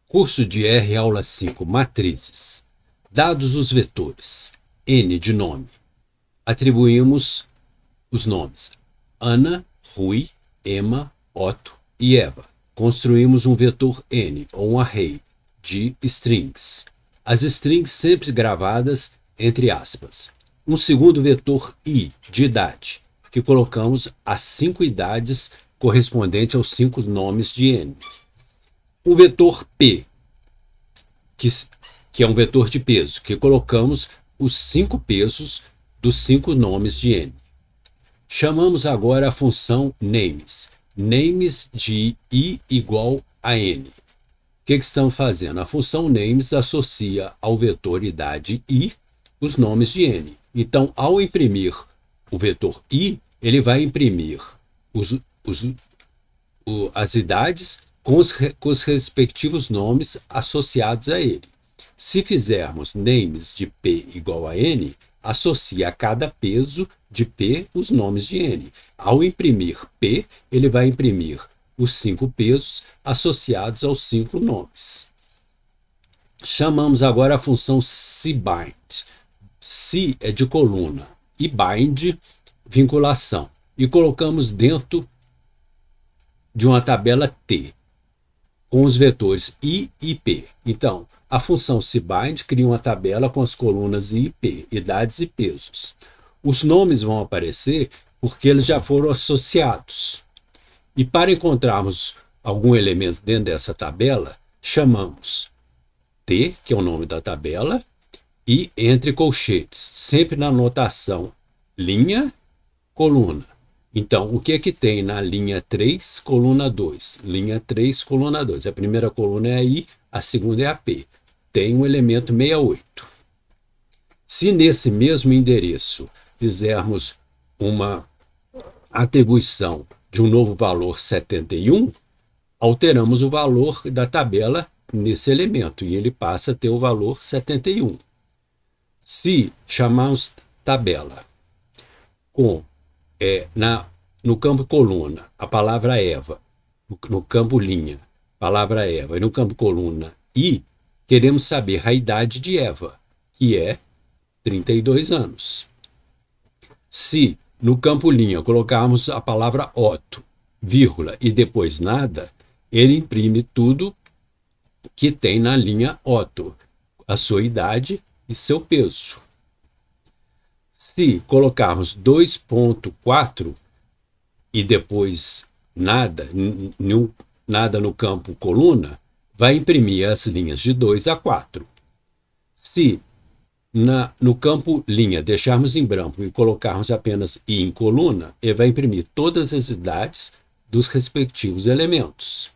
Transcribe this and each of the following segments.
Curso de R, aula 5, matrizes. Dados os vetores, N de nome, atribuímos os nomes Ana, Rui, Emma, Otto e Eva. Construímos um vetor N, ou um array, de strings. As strings sempre gravadas entre aspas. Um segundo vetor I, de idade, que colocamos as 5 idades correspondentes aos 5 nomes de N. Um vetor P, que é um vetor de peso, que colocamos os 5 pesos dos 5 nomes de N. Chamamos agora a função names. Names de I igual a N. O que estamos fazendo? A função names associa ao vetor idade I os nomes de N. Então, ao imprimir o vetor I, ele vai imprimir as idades com os respectivos nomes associados a ele. Se fizermos names de P igual a N, associa a cada peso de P os nomes de N. Ao imprimir P, ele vai imprimir os 5 pesos associados aos 5 nomes. Chamamos agora a função cbind. C é de coluna e bind, vinculação. E colocamos dentro de uma tabela T, com os vetores I e P. Então, a função cbind cria uma tabela com as colunas I e P, idades e pesos. Os nomes vão aparecer porque eles já foram associados. E para encontrarmos algum elemento dentro dessa tabela, chamamos T, que é o nome da tabela, e entre colchetes, sempre na notação linha, coluna. Então, o que é que tem na linha 3, coluna 2? Linha 3, coluna 2. A primeira coluna é a I, a segunda é a P. Tem o elemento 68. Se nesse mesmo endereço fizermos uma atribuição de um novo valor 71, alteramos o valor da tabela nesse elemento e ele passa a ter o valor 71. Se chamarmos tabela com no campo coluna a palavra Eva, no campo linha, palavra Eva, e no campo coluna I, queremos saber a idade de Eva, que é 32 anos. Se no campo linha colocarmos a palavra Otto, vírgula, e depois nada, ele imprime tudo que tem na linha Otto, a sua idade e seu peso. Se colocarmos 2.4 e depois nada, nada no campo coluna, vai imprimir as linhas de 2 a 4. Se no campo linha deixarmos em branco e colocarmos apenas I em coluna, ele vai imprimir todas as idades dos respectivos elementos.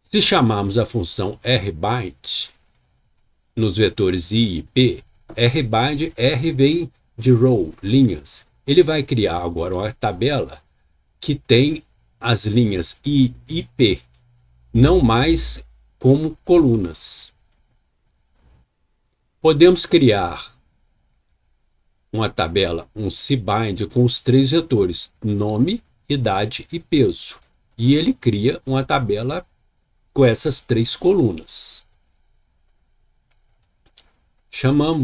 Se chamarmos a função rbind nos vetores I e P, rbind, R vem de row, linhas. Ele vai criar agora uma tabela que tem as linhas I e P, não mais como colunas. Podemos criar uma tabela, um cbind, com os 3 vetores, nome, idade e peso. E ele cria uma tabela com essas 3 colunas.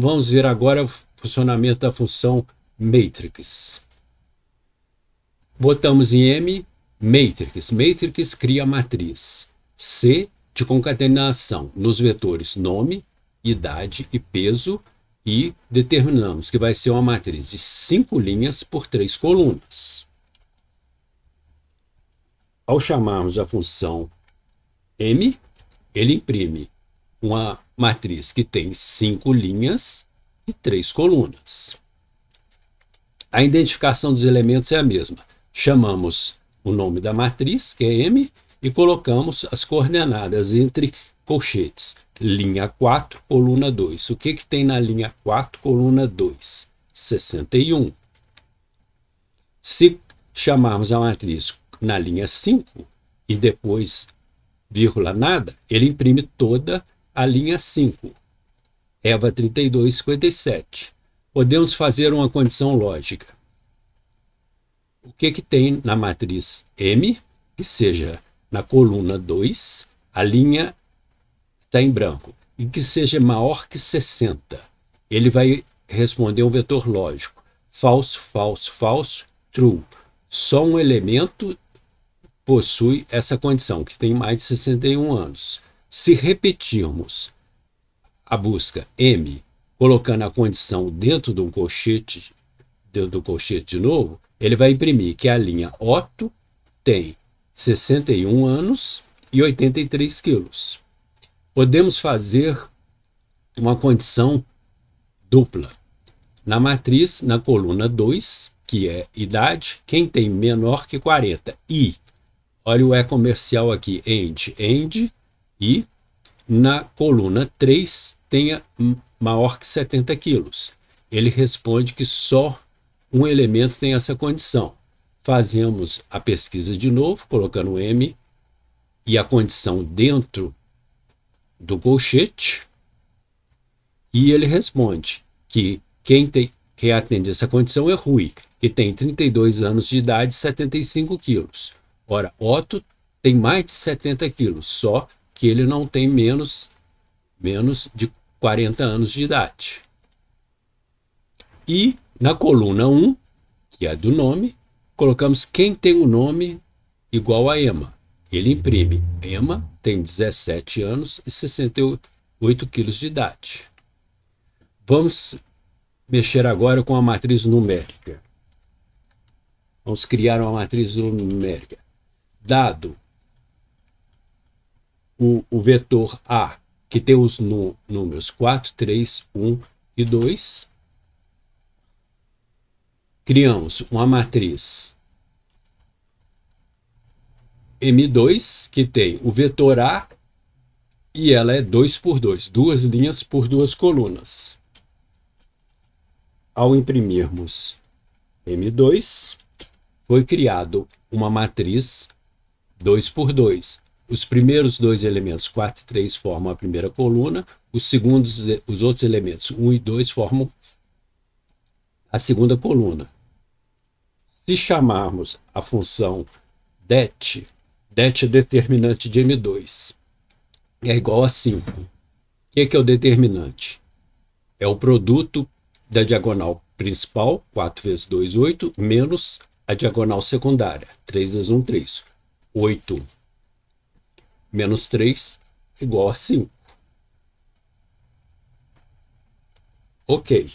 Vamos ver agora o funcionamento da função matrix. Botamos em M, matrix. Matrix cria a matriz C de concatenação nos vetores nome, idade e peso, e determinamos que vai ser uma matriz de 5 linhas por 3 colunas. Ao chamarmos a função M, ele imprime uma matriz que tem 5 linhas e 3 colunas. A identificação dos elementos é a mesma. Chamamos o nome da matriz, que é M, e colocamos as coordenadas entre colchetes. Linha 4, coluna 2. O que tem na linha 4, coluna 2? 61. Se chamarmos a matriz na linha 5 e depois vírgula nada, ele imprime toda a linha 5. Eva 32, 57. Podemos fazer uma condição lógica. O que tem na matriz M, que seja na coluna 2, a linha está em branco, e que seja maior que 60. Ele vai responder um vetor lógico. Falso, falso, falso, true. Só um elemento possui essa condição, que tem mais de 61 anos. Se repetirmos a busca M, colocando a condição dentro do colchete de novo, ele vai imprimir que a linha Otto tem 61 anos e 83 quilos. Podemos fazer uma condição dupla. Na matriz, na coluna 2, que é idade, quem tem menor que 40 e, olha o E comercial aqui, end, e na coluna 3 tenha maior que 70 quilos. Ele responde que só um elemento tem essa condição. Fazemos a pesquisa de novo, colocando M e a condição dentro do colchete, e ele responde que quem atende essa condição é Rui, que tem 32 anos de idade e 75 quilos. Ora, Otto tem mais de 70 quilos, só que ele não tem menos de 40 anos de idade. E na coluna 1, que é do nome, colocamos quem tem o nome igual a Emma. Ele imprime. Emma tem 17 anos e 68 quilos de idade. Vamos mexer agora com a matriz numérica. Vamos criar uma matriz numérica. Dado o vetor A, que tem os números 4, 3, 1 e 2, criamos uma matriz M2, que tem o vetor A, e ela é 2 por 2, duas linhas por duas colunas. Ao imprimirmos M2, foi criado uma matriz 2 por 2. Os primeiros dois elementos, 4 e 3, formam a primeira coluna, os outros elementos, 1 e 2, formam a segunda coluna. Se chamarmos a função det é determinante de M2, é igual a 5. O que é o determinante? É o produto da diagonal principal, 4 vezes 2, 8, menos a diagonal secundária, 3 vezes 1, 3. 8 menos 3 igual a 5. Ok.